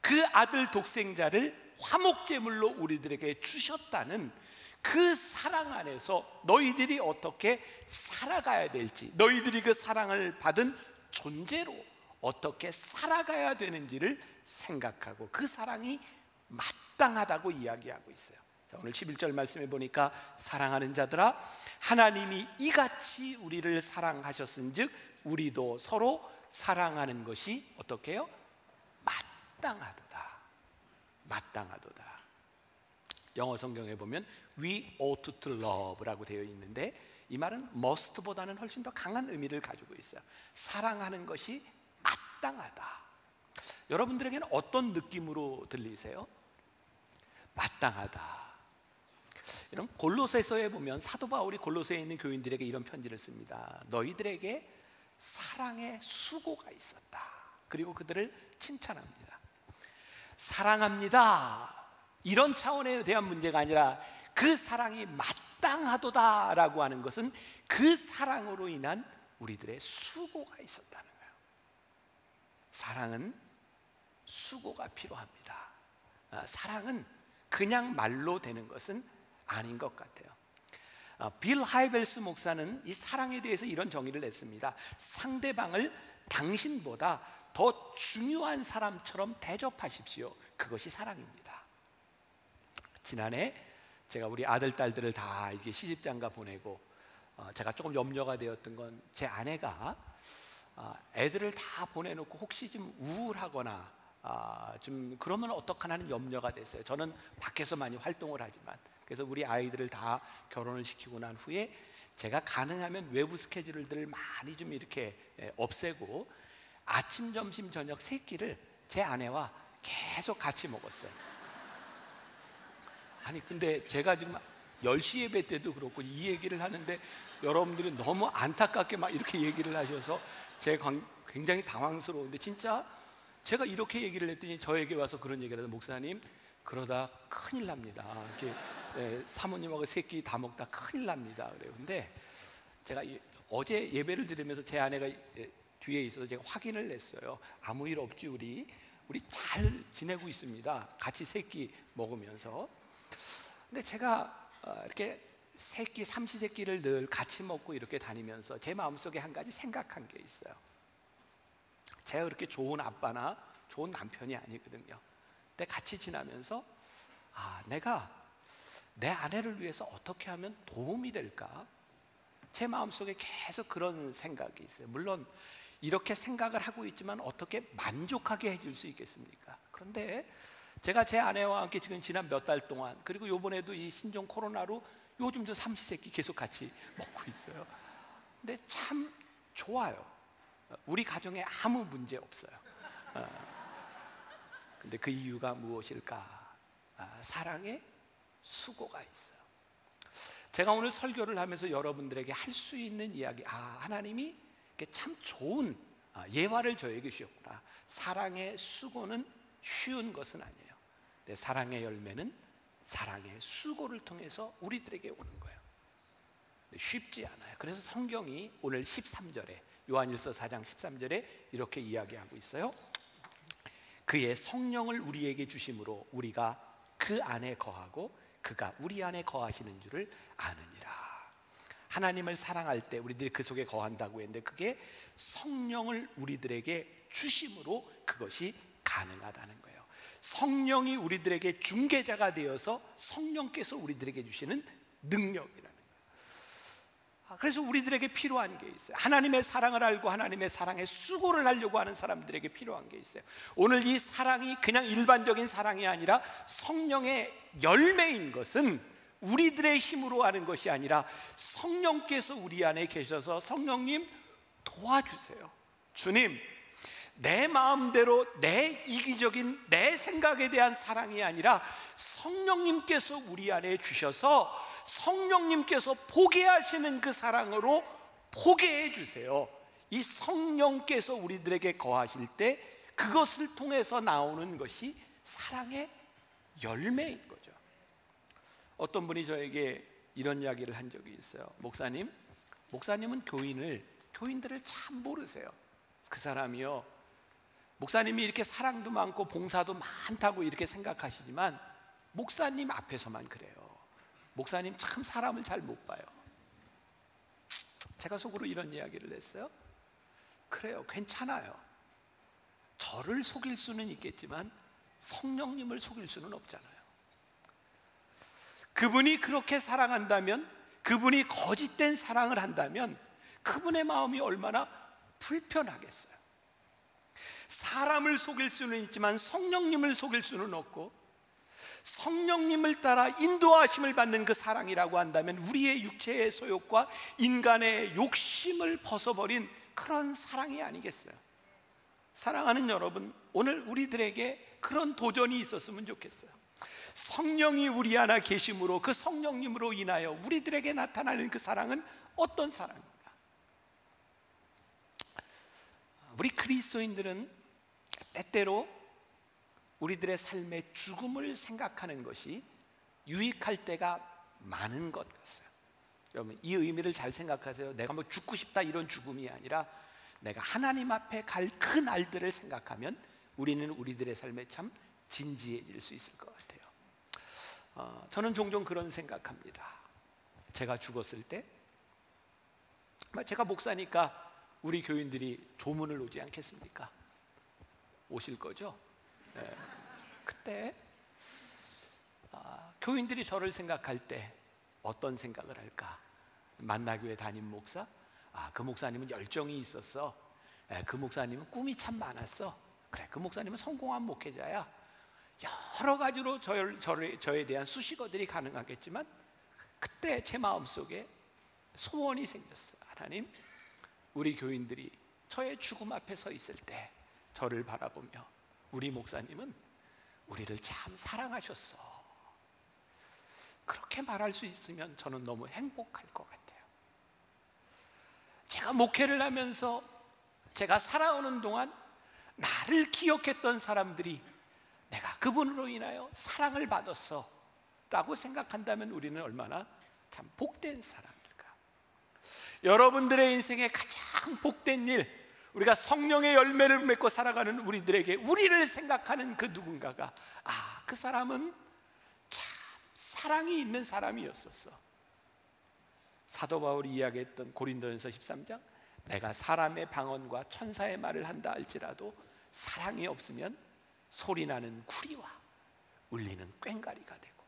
그 아들 독생자를 화목제물로 우리들에게 주셨다는 그 사랑 안에서 너희들이 어떻게 살아가야 될지, 너희들이 그 사랑을 받은 존재로 어떻게 살아가야 되는지를 생각하고 그 사랑이 마땅하다고 이야기하고 있어요. 자, 오늘 11절 말씀해 보니까 사랑하는 자들아 하나님이 이같이 우리를 사랑하셨은즉 우리도 서로 사랑하는 것이 어떻게 해요? 마땅하도다. 마땅하도다. 영어 성경에 보면 We ought to love라고 되어 있는데 이 말은 must보다는 훨씬 더 강한 의미를 가지고 있어요. 사랑하는 것이 마땅하다. 여러분들에게는 어떤 느낌으로 들리세요? 마땅하다. 여러분, 골로새서에 보면 사도 바울이 골로새에 있는 교인들에게 이런 편지를 씁니다. 너희들에게 사랑의 수고가 있었다. 그리고 그들을 칭찬합니다. 사랑합니다. 이런 차원에 대한 문제가 아니라 그 사랑이 마땅하도다라고 하는 것은 그 사랑으로 인한 우리들의 수고가 있었다는 거예요. 사랑은 수고가 필요합니다. 사랑은 그냥 말로 되는 것은 아닌 것 같아요. 빌 하이벨스 목사는 이 사랑에 대해서 이런 정의를 냈습니다. 상대방을 당신보다 더 중요한 사람처럼 대접하십시오. 그것이 사랑입니다. 지난해 제가 우리 아들, 딸들을 다 이게 시집장가 보내고 제가 조금 염려가 되었던 건 제 아내가 애들을 다 보내놓고 혹시 좀 우울하거나 좀 그러면 어떡하나 하는 염려가 됐어요. 저는 밖에서 많이 활동을 하지만, 그래서 우리 아이들을 다 결혼을 시키고 난 후에 제가 가능하면 외부 스케줄들을 많이 좀 이렇게 없애고 아침, 점심, 저녁 세 끼를 제 아내와 계속 같이 먹었어요. 아니 근데 제가 지금 10시 예배 때도 그렇고 이 얘기를 하는데 여러분들이 너무 안타깝게 막 이렇게 얘기를 하셔서 제가 굉장히 당황스러운데, 진짜 제가 이렇게 얘기를 했더니 저에게 와서 그런 얘기를 해서, 목사님 그러다 큰일 납니다. 이렇게 사모님하고 세 끼 다 먹다 큰일 납니다. 그래요. 근데 제가 어제 예배를 드리면서 제 아내가 뒤에 있어서 제가 확인을 했어요. 아무 일 없지, 우리 잘 지내고 있습니다. 같이 세 끼 먹으면서. 근데 제가 이렇게 세끼, 삼시세끼를 늘 같이 먹고 이렇게 다니면서 제 마음속에 한 가지 생각한 게 있어요. 제가 그렇게 좋은 아빠나 좋은 남편이 아니거든요. 근데 같이 지나면서 내가 내 아내를 위해서 어떻게 하면 도움이 될까? 제 마음속에 계속 그런 생각이 있어요. 물론 이렇게 생각을 하고 있지만 어떻게 만족하게 해줄 수 있겠습니까? 그런데 제가 제 아내와 함께 지금 지난 몇 달 동안, 그리고 요번에도 이 신종 코로나로 요즘도 삼시세끼 계속 같이 먹고 있어요. 근데 참 좋아요. 우리 가정에 아무 문제 없어요. 근데 그 이유가 무엇일까? 사랑에 수고가 있어요. 제가 오늘 설교를 하면서 여러분들에게 할 수 있는 이야기, 하나님이 참 좋은 예화를 저에게 주셨구나. 사랑의 수고는 쉬운 것은 아니에요. 근데 사랑의 열매는 사랑의 수고를 통해서 우리들에게 오는 거예요. 쉽지 않아요. 그래서 성경이 오늘 13절에, 요한일서 4장 13절에 이렇게 이야기하고 있어요. 그의 성령을 우리에게 주심으로 우리가 그 안에 거하고 그가 우리 안에 거하시는 줄을 아느니라. 하나님을 사랑할 때 우리들이 그 속에 거한다고 했는데, 그게 성령을 우리들에게 주심으로 그것이 가능하다는 거예요. 성령이 우리들에게 중개자가 되어서 성령께서 우리들에게 주시는 능력이라는 거예요. 그래서 우리들에게 필요한 게 있어요. 하나님의 사랑을 알고 하나님의 사랑에 수고를 하려고 하는 사람들에게 필요한 게 있어요. 오늘 이 사랑이 그냥 일반적인 사랑이 아니라 성령의 열매인 것은 우리들의 힘으로 하는 것이 아니라 성령께서 우리 안에 계셔서, 성령님 도와주세요. 주님, 내 마음대로 내 이기적인 내 생각에 대한 사랑이 아니라 성령님께서 우리 안에 주셔서 성령님께서 보게 하시는 그 사랑으로 보게 해주세요. 이 성령께서 우리들에게 거하실 때 그것을 통해서 나오는 것이 사랑의 열매인 거죠. 어떤 분이 저에게 이런 이야기를 한 적이 있어요. 목사님은 교인들을 참 모르세요. 그 사람이요, 목사님이 이렇게 사랑도 많고 봉사도 많다고 이렇게 생각하시지만 목사님 앞에서만 그래요. 목사님 참 사람을 잘 못 봐요. 제가 속으로 이런 이야기를 했어요. 그래요, 괜찮아요. 저를 속일 수는 있겠지만 성령님을 속일 수는 없잖아요. 그분이 그렇게 사랑한다면, 그분이 거짓된 사랑을 한다면 그분의 마음이 얼마나 불편하겠어요. 사람을 속일 수는 있지만 성령님을 속일 수는 없고, 성령님을 따라 인도하심을 받는 그 사랑이라고 한다면 우리의 육체의 소욕과 인간의 욕심을 벗어버린 그런 사랑이 아니겠어요. 사랑하는 여러분, 오늘 우리들에게 그런 도전이 있었으면 좋겠어요. 성령이 우리 안에 계심으로, 그 성령님으로 인하여 우리들에게 나타나는 그 사랑은 어떤 사랑인가? 우리 그리스도인들은 때때로 우리들의 삶의 죽음을 생각하는 것이 유익할 때가 많은 것 같아요. 여러분, 이 의미를 잘 생각하세요. 내가 뭐 죽고 싶다 이런 죽음이 아니라 내가 하나님 앞에 갈 그 날들을 생각하면 우리는 우리들의 삶에 참 진지해질 수 있을 것 같아요. 저는 종종 그런 생각합니다. 제가 죽었을 때, 제가 목사니까 우리 교인들이 조문을 오지 않겠습니까? 오실 거죠? 네. 그때 교인들이 저를 생각할 때 어떤 생각을 할까? 만나교회 담임 목사? 그 목사님은 열정이 있었어. 그 목사님은 꿈이 참 많았어. 그래, 그 목사님은 성공한 목회자야. 여러 가지로 저에 대한 수식어들이 가능하겠지만, 그때 제 마음속에 소원이 생겼어요. 하나님, 우리 교인들이 저의 죽음 앞에 서 있을 때 저를 바라보며 우리 목사님은 우리를 참 사랑하셨어, 그렇게 말할 수 있으면 저는 너무 행복할 것 같아요. 제가 목회를 하면서 제가 살아오는 동안 나를 기억했던 사람들이 내가 그분으로 인하여 사랑을 받았어 라고 생각한다면 우리는 얼마나 참 복된 사람일까. 여러분들의 인생에 가장 복된 일, 우리가 성령의 열매를 맺고 살아가는 우리들에게 우리를 생각하는 그 누군가가, 그 사람은 참 사랑이 있는 사람이었었어. 사도 바울이 이야기했던 고린도전서 13장, 내가 사람의 방언과 천사의 말을 한다 할지라도 사랑이 없으면 소리나는 구리와 울리는 꽹과리가 되고,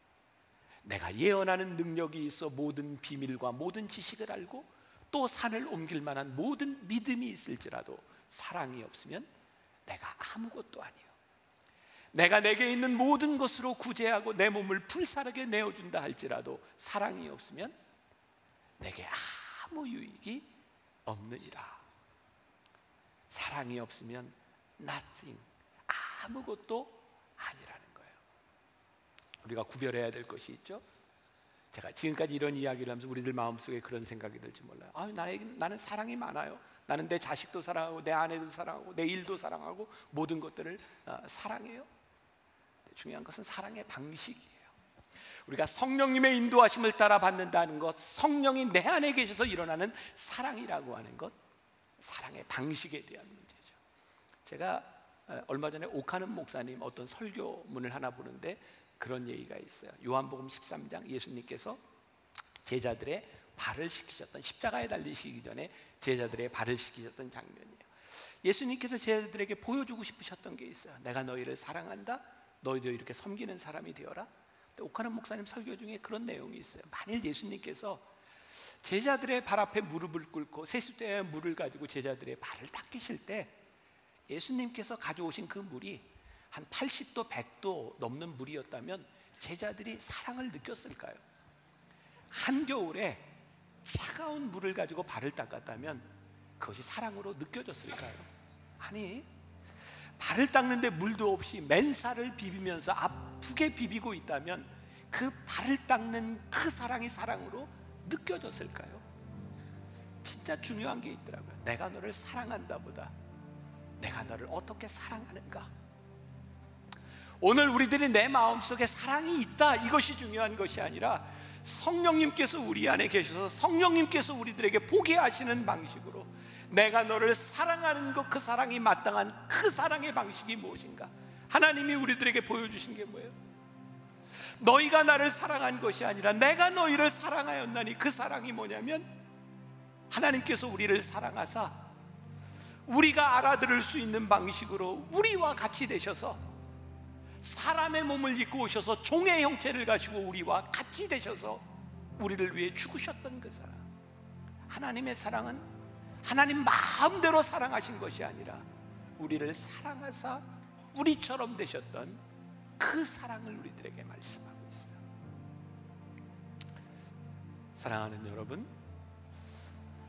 내가 예언하는 능력이 있어 모든 비밀과 모든 지식을 알고 또 산을 옮길 만한 모든 믿음이 있을지라도 사랑이 없으면 내가 아무것도 아니요, 내가 내게 있는 모든 것으로 구제하고 내 몸을 불사르게 내어준다 할지라도 사랑이 없으면 내게 아무 유익이 없느니라. 사랑이 없으면 nothing, 아무것도 아니라는 거예요. 우리가 구별해야 될 것이 있죠. 제가 지금까지 이런 이야기를 하면서 우리들 마음속에 그런 생각이 들지 몰라요. 나는 사랑이 많아요. 나는 내 자식도 사랑하고 내 아내도 사랑하고 내 일도 사랑하고 모든 것들을 사랑해요. 중요한 것은 사랑의 방식이에요. 우리가 성령님의 인도하심을 따라 받는다는 것, 성령이 내 안에 계셔서 일어나는 사랑이라고 하는 것, 사랑의 방식에 대한 문제죠. 제가 얼마 전에 오카는 목사님 어떤 설교문을 하나 보는데 그런 얘기가 있어요. 요한복음 13장, 예수님께서 제자들의 발을 씻기셨던, 십자가에 달리시기 전에 제자들의 발을 씻기셨던 장면이에요. 예수님께서 제자들에게 보여주고 싶으셨던 게 있어요. 내가 너희를 사랑한다, 너희도 이렇게 섬기는 사람이 되어라. 오카는 목사님 설교 중에 그런 내용이 있어요. 만일 예수님께서 제자들의 발 앞에 무릎을 꿇고 세숫대에 물을 가지고 제자들의 발을 닦으실 때 예수님께서 가져오신 그 물이 한 80도 100도 넘는 물이었다면 제자들이 사랑을 느꼈을까요? 한겨울에 차가운 물을 가지고 발을 닦았다면 그것이 사랑으로 느껴졌을까요? 아니, 발을 닦는데 물도 없이 맨살을 비비면서 아프게 비비고 있다면 그 발을 닦는 그 사랑이 사랑으로 느껴졌을까요? 진짜 중요한 게 있더라고요. 내가 너를 사랑한다 보다 내가 너를 어떻게 사랑하는가. 오늘 우리들이 내 마음속에 사랑이 있다, 이것이 중요한 것이 아니라 성령님께서 우리 안에 계셔서 성령님께서 우리들에게 보게 하시는 방식으로 내가 너를 사랑하는 것, 그 사랑이 마땅한 그 사랑의 방식이 무엇인가. 하나님이 우리들에게 보여주신 게 뭐예요? 너희가 나를 사랑한 것이 아니라 내가 너희를 사랑하였나니, 그 사랑이 뭐냐면 하나님께서 우리를 사랑하사 우리가 알아들을 수 있는 방식으로 우리와 같이 되셔서 사람의 몸을 입고 오셔서 종의 형체를 가지고 우리와 같이 되셔서 우리를 위해 죽으셨던 그 사랑. 하나님의 사랑은 하나님 마음대로 사랑하신 것이 아니라 우리를 사랑하사 우리처럼 되셨던 그 사랑을 우리들에게 말씀하고 있어요. 사랑하는 여러분,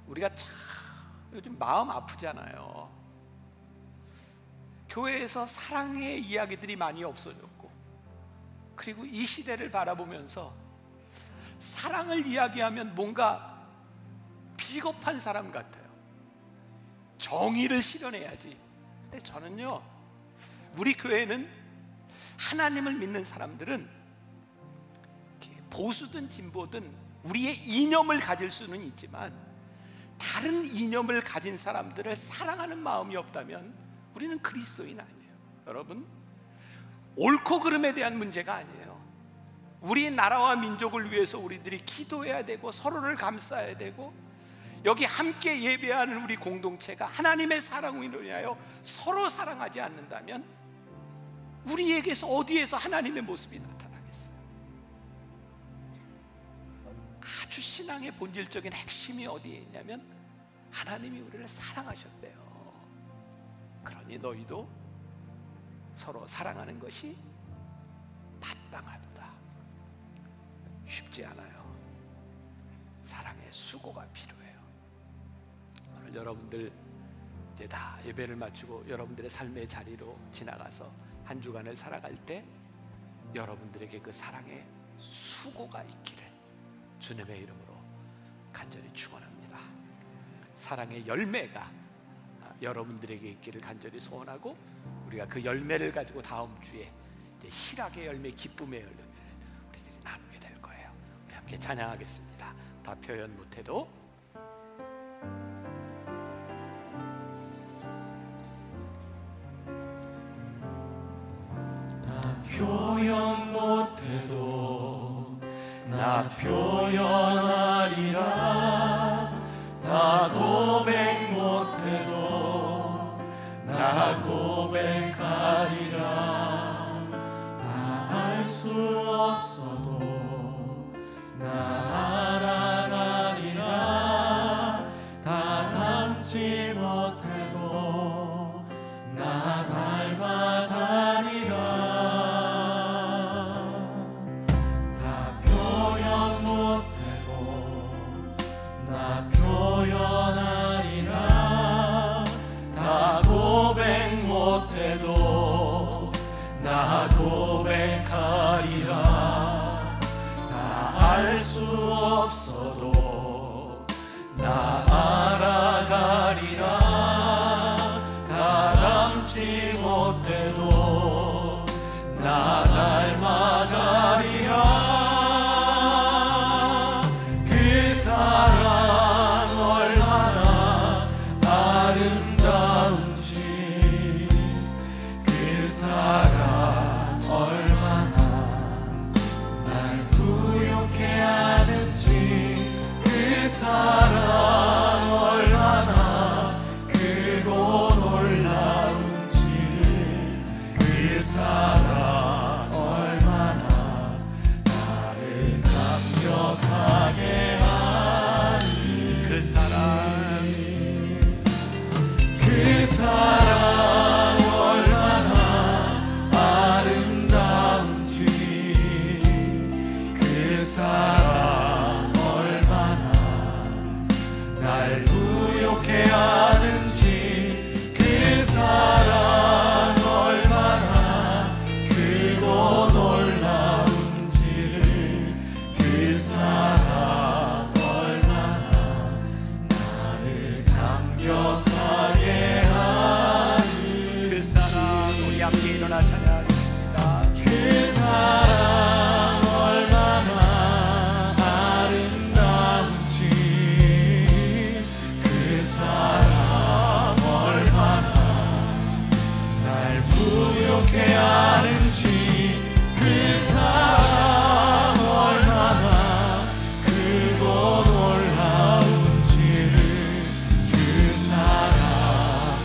우리가 참 요즘 마음 아프잖아요. 교회에서 사랑의 이야기들이 많이 없어졌고, 그리고 이 시대를 바라보면서 사랑을 이야기하면 뭔가 비겁한 사람 같아요. 정의를 실현해야지. 근데 저는요, 우리 교회는 하나님을 믿는 사람들은 보수든 진보든 우리의 이념을 가질 수는 있지만 다른 이념을 가진 사람들을 사랑하는 마음이 없다면 우리는 그리스도인 아니에요. 여러분, 옳고 그름에 대한 문제가 아니에요. 우리 나라와 민족을 위해서 우리들이 기도해야 되고 서로를 감싸야 되고, 여기 함께 예배하는 우리 공동체가 하나님의 사랑으로 인하여 서로 사랑하지 않는다면 우리에게서 어디에서 하나님의 모습이 나타나겠어요? 아주 신앙의 본질적인 핵심이 어디에 있냐면 하나님이 우리를 사랑하셨대요. 그러니 너희도 서로 사랑하는 것이 마땅하도다. 쉽지 않아요. 사랑의 수고가 필요해요. 오늘 여러분들 이제 다 예배를 마치고 여러분들의 삶의 자리로 지나가서 한 주간을 살아갈 때 여러분들에게 그 사랑의 수고가 있기를 주님의 이름으로 간절히 축원합니다. 사랑의 열매가 여러분들에게 있기를 간절히 소원하고, 우리가 그 열매를 가지고 다음 주에 이제 희락의 열매, 기쁨의 열매를 우리들이 나누게 될 거예요. 우리 함께 찬양하겠습니다. 다 표현 못해도 표현 못해도 나 표현하리라. 다 고백 못해도 나 고백하리라. 다 알 수 없어도 나 알아가리라. 다 닮지 못해도 나 닮아가리라. 못해도 나 고백하리라. 다 알 수 없어도 나 알아가리라. 다 닮지 못해도 나 닮아가리라. 그 사랑 얼마나 아름다운지, 그 사랑 얼마나 날 부욕해 하는지, 그 사랑 얼마나 크고 놀라운지, 그 사랑 얼마나 나를 감격하게 하니. 그 사랑, 그 사랑 얼마나 아름다운지, 그 사랑 얼마나 날 부욕해 하는지, 그 사랑 얼마나 크고 놀라운지를, 그 사랑 얼마나 나를 감격하게 하는지. 그 사랑, 우리 함께 일어나 찬양하겠습니다. 그 사랑 얼마나 아름다운지, 그 사랑 얼마나 날 부욕해 하는지, 그 사랑 얼마나 크고 놀라운지를, 그 사랑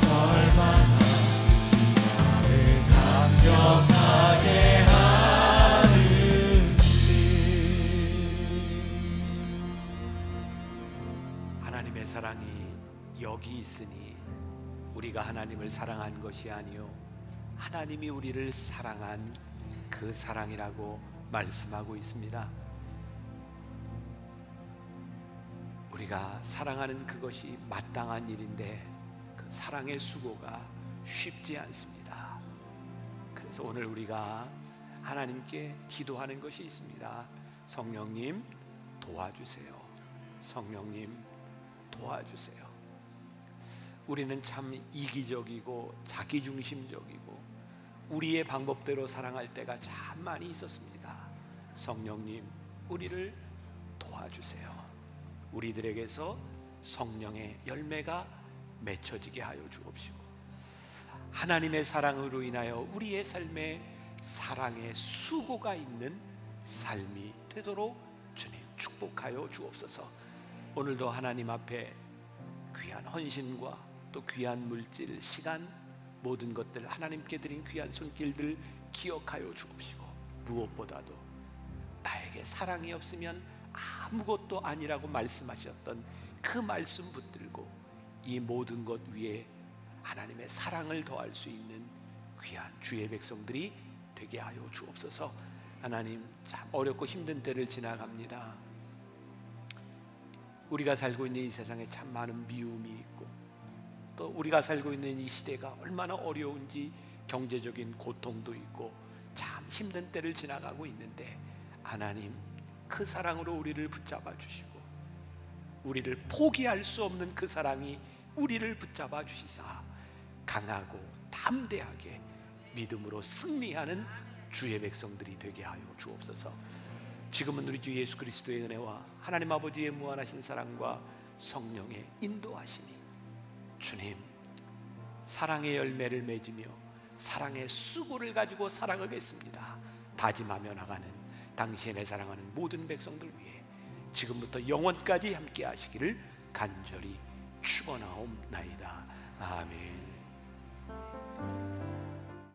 얼마나 나를 감격하게 하는지. 하나님의 사랑이 여기 있으니 우리가 하나님을 사랑한 것이 아니요 하나님이 우리를 사랑한 그 사랑이라고 말씀하고 있습니다. 우리가 사랑하는 그것이 마땅한 일인데 그 사랑의 수고가 쉽지 않습니다. 그래서 오늘 우리가 하나님께 기도하는 것이 있습니다. 성령님 도와주세요. 성령님 도와주세요. 우리는 참 이기적이고 자기중심적이고 우리의 방법대로 사랑할 때가 참 많이 있었습니다. 성령님 우리를 도와주세요. 우리들에게서 성령의 열매가 맺혀지게 하여 주옵시고, 하나님의 사랑으로 인하여 우리의 삶에 사랑의 수고가 있는 삶이 되도록 주님 축복하여 주옵소서. 오늘도 하나님 앞에 귀한 헌신과 또 귀한 물질, 시간, 모든 것들 하나님께 드린 귀한 손길들 기억하여 주옵시고, 무엇보다도 나에게 사랑이 없으면 아무것도 아니라고 말씀하셨던 그 말씀 붙들고 이 모든 것 위에 하나님의 사랑을 더할 수 있는 귀한 주의 백성들이 되게 하여 주옵소서. 하나님, 참 어렵고 힘든 때를 지나갑니다. 우리가 살고 있는 이 세상에 참 많은 미움이 있고, 또 우리가 살고 있는 이 시대가 얼마나 어려운지 경제적인 고통도 있고 참 힘든 때를 지나가고 있는데, 하나님 그 사랑으로 우리를 붙잡아 주시고 우리를 포기할 수 없는 그 사랑이 우리를 붙잡아 주시사 강하고 담대하게 믿음으로 승리하는 주의 백성들이 되게 하여 주옵소서. 지금은 우리 주 예수 그리스도의 은혜와 하나님 아버지의 무한하신 사랑과 성령의 인도하심이 주님 사랑의 열매를 맺으며 사랑의 수고를 가지고 살아가겠습니다 다짐하며 나가는 당신의 사랑하는 모든 백성들 위해 지금부터 영원까지 함께 하시기를 간절히 축원하옵나이다. 아멘.